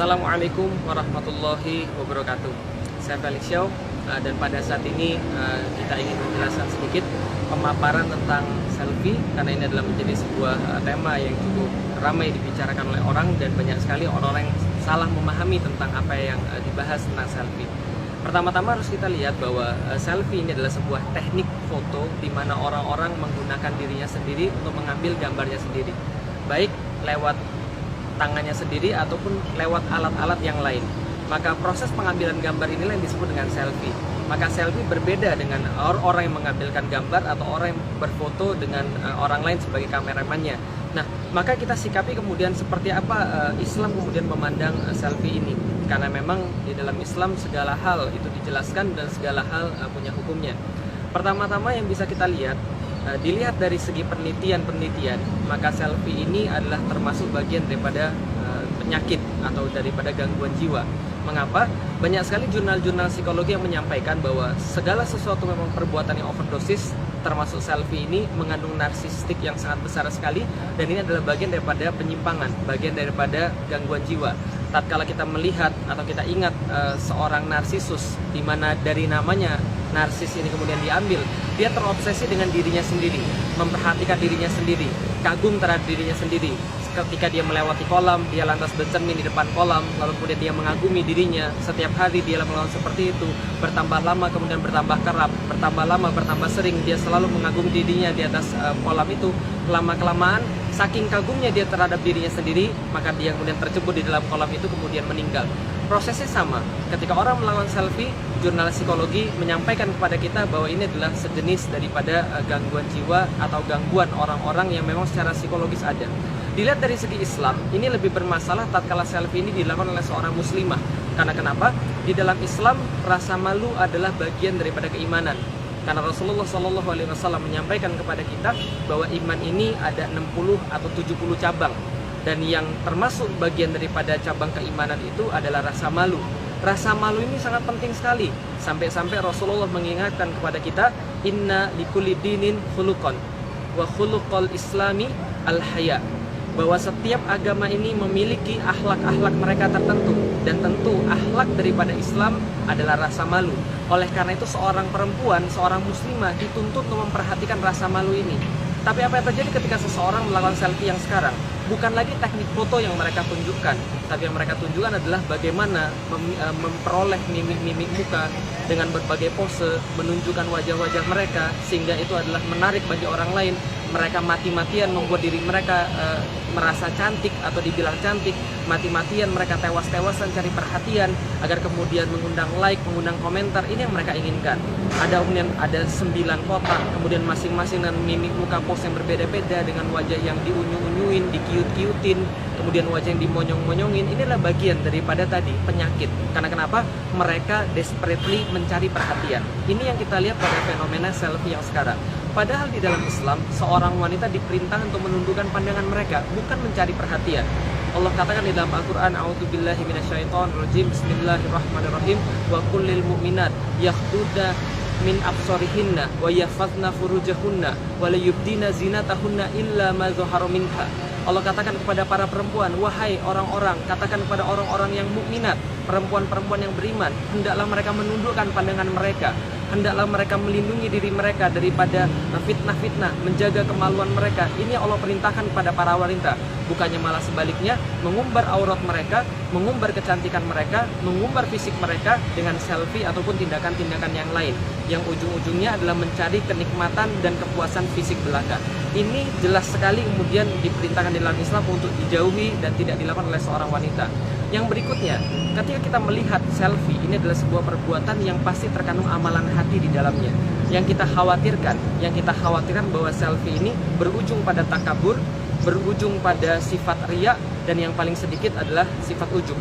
Assalamualaikum warahmatullahi wabarakatuh. Saya Felix Xiao, dan pada saat ini kita ingin menjelaskan sedikit pemaparan tentang selfie, karena ini adalah menjadi sebuah tema yang cukup ramai dibicarakan oleh orang, dan banyak sekali orang-orang yang salah memahami tentang apa yang dibahas tentang selfie. Pertama-tama harus kita lihat bahwa selfie ini adalah sebuah teknik foto di mana orang-orang menggunakan dirinya sendiri untuk mengambil gambarnya sendiri, baik lewat tangannya sendiri ataupun lewat alat-alat yang lain. Maka proses pengambilan gambar inilah yang disebut dengan selfie. Maka selfie berbeda dengan orang yang mengambilkan gambar atau orang yang berfoto dengan orang lain sebagai kameramannya. Nah, maka kita sikapi kemudian seperti apa Islam kemudian memandang selfie ini. Karena memang di dalam Islam segala hal itu dijelaskan dan segala hal punya hukumnya. Pertama-tama yang bisa kita lihat, dilihat dari segi penelitian, maka selfie ini adalah termasuk bagian daripada penyakit atau daripada gangguan jiwa. Mengapa? Banyak sekali jurnal-jurnal psikologi yang menyampaikan bahwa segala sesuatu memang perbuatan yang overdosis, termasuk selfie ini mengandung narsistik yang sangat besar sekali, dan ini adalah bagian daripada penyimpangan, bagian daripada gangguan jiwa. Tatkala kita melihat atau kita ingat seorang narsisus, di mana dari namanya narsis ini kemudian diambil, dia terobsesi dengan dirinya sendiri, memperhatikan dirinya sendiri, kagum terhadap dirinya sendiri. Ketika dia melewati kolam, dia lantas bercermin di depan kolam, lalu kemudian dia mengagumi dirinya. Setiap hari dia melakukan seperti itu, bertambah lama kemudian bertambah kerap, bertambah lama bertambah sering, dia selalu mengagumi dirinya di atas kolam itu. Lama-kelamaan, saking kagumnya dia terhadap dirinya sendiri, maka dia kemudian tercebur di dalam kolam itu kemudian meninggal. Prosesnya sama, ketika orang melakukan selfie, jurnal psikologi menyampaikan kepada kita bahwa ini adalah sejenis daripada gangguan jiwa atau gangguan orang-orang yang memang secara psikologis ada. Dilihat dari segi Islam, ini lebih bermasalah tatkala selfie ini dilakukan oleh seorang muslimah. Karena kenapa? Di dalam Islam, rasa malu adalah bagian daripada keimanan. Karena Rasulullah SAW menyampaikan kepada kita bahwa iman ini ada 60 atau 70 cabang. Dan yang termasuk bagian daripada cabang keimanan itu adalah rasa malu. Rasa malu ini sangat penting sekali. Sampai-sampai Rasulullah mengingatkan kepada kita, inna likulli dinin khuluqan wa khuluqal islami al-haya. Bahwa setiap agama ini memiliki akhlak-akhlak mereka tertentu, dan tentu akhlak daripada Islam adalah rasa malu. Oleh karena itu seorang perempuan, seorang muslimah dituntut untuk memperhatikan rasa malu ini. Tapi apa yang terjadi ketika seseorang melakukan selfie yang sekarang? Bukan lagi teknik foto yang mereka tunjukkan, tapi yang mereka tunjukkan adalah bagaimana memperoleh mimik-mimik muka dengan berbagai pose, menunjukkan wajah-wajah mereka, sehingga itu adalah menarik bagi orang lain. Mereka mati-matian membuat diri mereka merasa cantik atau dibilang cantik, mati-matian mereka tewas-tewasan cari perhatian agar kemudian mengundang like, mengundang komentar. Ini yang mereka inginkan. Kemudian ada 9 kotak, kemudian masing-masing dengan mimik muka pose yang berbeda-beda, dengan wajah yang diunyu-unyuin, dikiut-kiutin, kemudian wajah yang dimonyong-monyongin. Inilah bagian daripada tadi penyakit. Karena kenapa? Mereka desperately mencari perhatian. Ini yang kita lihat pada fenomena selfie yang sekarang. Padahal di dalam Islam, seorang wanita diperintahkan untuk menundukkan pandangan mereka, bukan mencari perhatian. Allah katakan di dalam Al-Quran, a'udzubillahi minasyaitonirrajim, bismillahirrahmanirrahim, wa kullil mu'minat yakhdudna min absarihinna wa yahfazna furujahunna wa la yubdina zinatahunna illa ma zahara minha. Allah katakan kepada para perempuan, wahai orang-orang, katakan kepada orang-orang yang mukminat, perempuan-perempuan yang beriman, hendaklah mereka menundukkan pandangan mereka, hendaklah mereka melindungi diri mereka daripada fitnah-fitnah, menjaga kemaluan mereka. Ini yang Allah perintahkan kepada para wanita. Bukannya malah sebaliknya, mengumbar aurat mereka, mengumbar kecantikan mereka, mengumbar fisik mereka dengan selfie ataupun tindakan-tindakan yang lain, yang ujung-ujungnya adalah mencari kenikmatan dan kepuasan fisik belaka. Ini jelas sekali kemudian diperintahkan di dalam Islam untuk dijauhi dan tidak dilakukan oleh seorang wanita. Yang berikutnya, ketika kita melihat selfie, ini adalah sebuah perbuatan yang pasti terkandung amalan hati di dalamnya. Yang kita khawatirkan bahwa selfie ini berujung pada takabur, berujung pada sifat riya, dan yang paling sedikit adalah sifat ujub.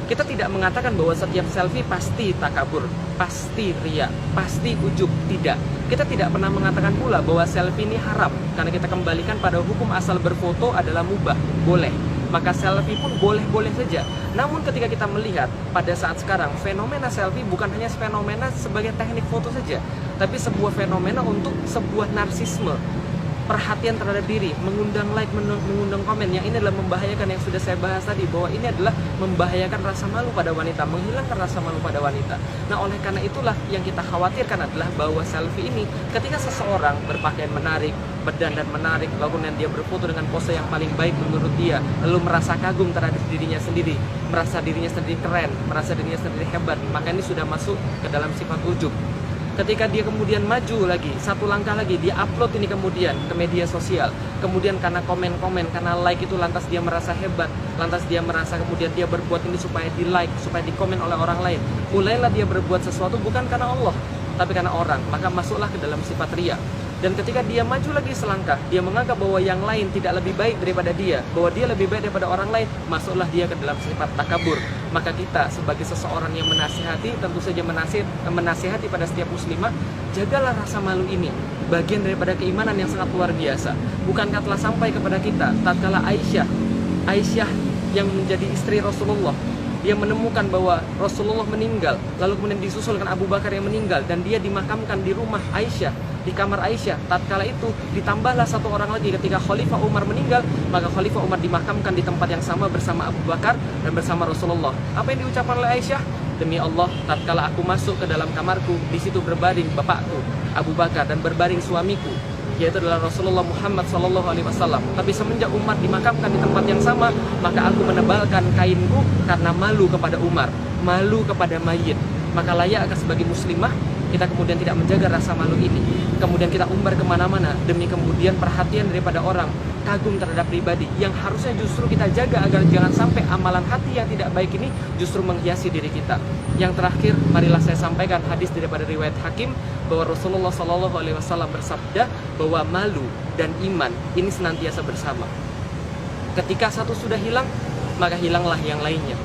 Kita tidak mengatakan bahwa setiap selfie pasti takabur, pasti riya, pasti ujub. Tidak. Kita tidak pernah mengatakan pula bahwa selfie ini haram, karena kita kembalikan pada hukum asal berfoto adalah mubah, boleh. Maka selfie pun boleh-boleh saja. Namun ketika kita melihat pada saat sekarang, fenomena selfie bukan hanya fenomena sebagai teknik foto saja, tapi sebuah fenomena untuk sebuah narsisme. perhatian terhadap diri, mengundang like, mengundang komen. Yang ini adalah membahayakan, yang sudah saya bahas tadi, bahwa ini adalah membahayakan rasa malu pada wanita, menghilangkan rasa malu pada wanita. Nah, oleh karena itulah yang kita khawatirkan adalah bahwa selfie ini, ketika seseorang berpakaian menarik, berdandan menarik, lalu kemudian dia berfoto dengan pose yang paling baik menurut dia, lalu merasa kagum terhadap dirinya sendiri, merasa dirinya sendiri keren, merasa dirinya sendiri hebat, maka ini sudah masuk ke dalam sifat ujub. Ketika dia kemudian maju lagi, satu langkah lagi, dia upload ini kemudian ke media sosial, kemudian karena komen-komen, karena like itu lantas dia merasa hebat, lantas dia merasa kemudian dia berbuat ini supaya di like, supaya dikomen oleh orang lain. Mulailah dia berbuat sesuatu bukan karena Allah, tapi karena orang, maka masuklah ke dalam sifat riya. Dan ketika dia maju lagi selangkah, dia menganggap bahwa yang lain tidak lebih baik daripada dia, bahwa dia lebih baik daripada orang lain, masuklah dia ke dalam sifat takabur. Maka kita sebagai seseorang yang menasihati, tentu saja menasihati pada setiap muslimah, jagalah rasa malu ini, bagian daripada keimanan yang sangat luar biasa. Bukankah telah sampai kepada kita tatkala Aisyah yang menjadi istri Rasulullah, dia menemukan bahwa Rasulullah meninggal, lalu kemudian disusulkan Abu Bakar yang meninggal, dan dia dimakamkan di rumah Aisyah, di kamar Aisyah. Tatkala itu ditambahlah satu orang lagi, ketika Khalifah Umar meninggal, maka Khalifah Umar dimakamkan di tempat yang sama bersama Abu Bakar dan bersama Rasulullah. Apa yang diucapkan oleh Aisyah? Demi Allah, tatkala aku masuk ke dalam kamarku, di situ berbaring bapakku Abu Bakar dan berbaring suamiku, yaitu adalah Rasulullah Muhammad SAW. Tapi semenjak Umar dimakamkan di tempat yang sama, maka aku menebalkan kainku karena malu kepada Umar, malu kepada mayit. Maka layakkah sebagai muslimah kita kemudian tidak menjaga rasa malu ini, kemudian kita umbar kemana-mana demi kemudian perhatian daripada orang, kagum terhadap pribadi, yang harusnya justru kita jaga agar jangan sampai amalan hati yang tidak baik ini justru menghiasi diri kita. Yang terakhir, marilah saya sampaikan hadis daripada riwayat Hakim, bahwa Rasulullah SAW bersabda bahwa malu dan iman ini senantiasa bersama. Ketika satu sudah hilang, maka hilanglah yang lainnya.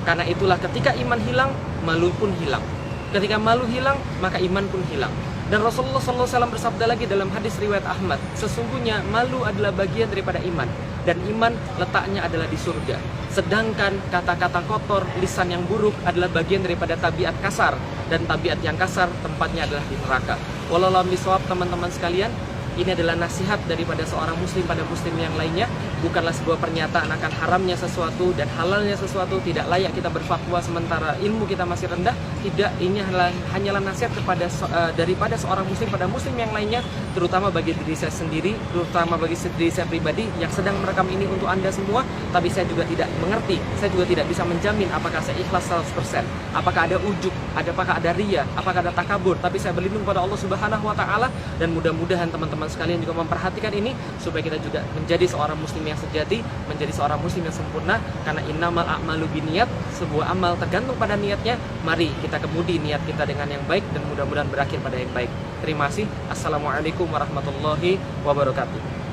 Karena itulah ketika iman hilang, malu pun hilang. Ketika malu hilang, maka iman pun hilang. Dan Rasulullah SAW bersabda lagi dalam hadis riwayat Ahmad, sesungguhnya malu adalah bagian daripada iman, dan iman letaknya adalah di surga. Sedangkan kata-kata kotor, lisan yang buruk adalah bagian daripada tabiat kasar, dan tabiat yang kasar tempatnya adalah di neraka. Wallahu a'lam bishawab, teman-teman sekalian. Ini adalah nasihat daripada seorang muslim pada muslim yang lainnya. Bukanlah sebuah pernyataan akan haramnya sesuatu dan halalnya sesuatu. Tidak layak kita berfatwa sementara ilmu kita masih rendah. Tidak, ini hanyalah nasihat daripada seorang muslim pada muslim yang lainnya, terutama bagi diri saya sendiri, terutama bagi diri saya pribadi yang sedang merekam ini untuk Anda semua. Tapi saya juga tidak mengerti, saya juga tidak bisa menjamin apakah saya ikhlas 100%, apakah ada ujub, apakah ada riya, apakah ada takabur. Tapi saya berlindung pada Allah Subhanahu wa Ta'ala, dan mudah-mudahan teman-teman sekalian juga memperhatikan ini supaya kita juga menjadi seorang muslim yang sejati, menjadi seorang muslim yang sempurna. Karena innamal a'malu binniyat, sebuah amal tergantung pada niatnya. Mari kita kemudi niat kita dengan yang baik dan mudah-mudahan berakhir pada yang baik. Terima kasih. Assalamualaikum warahmatullahi wabarakatuh.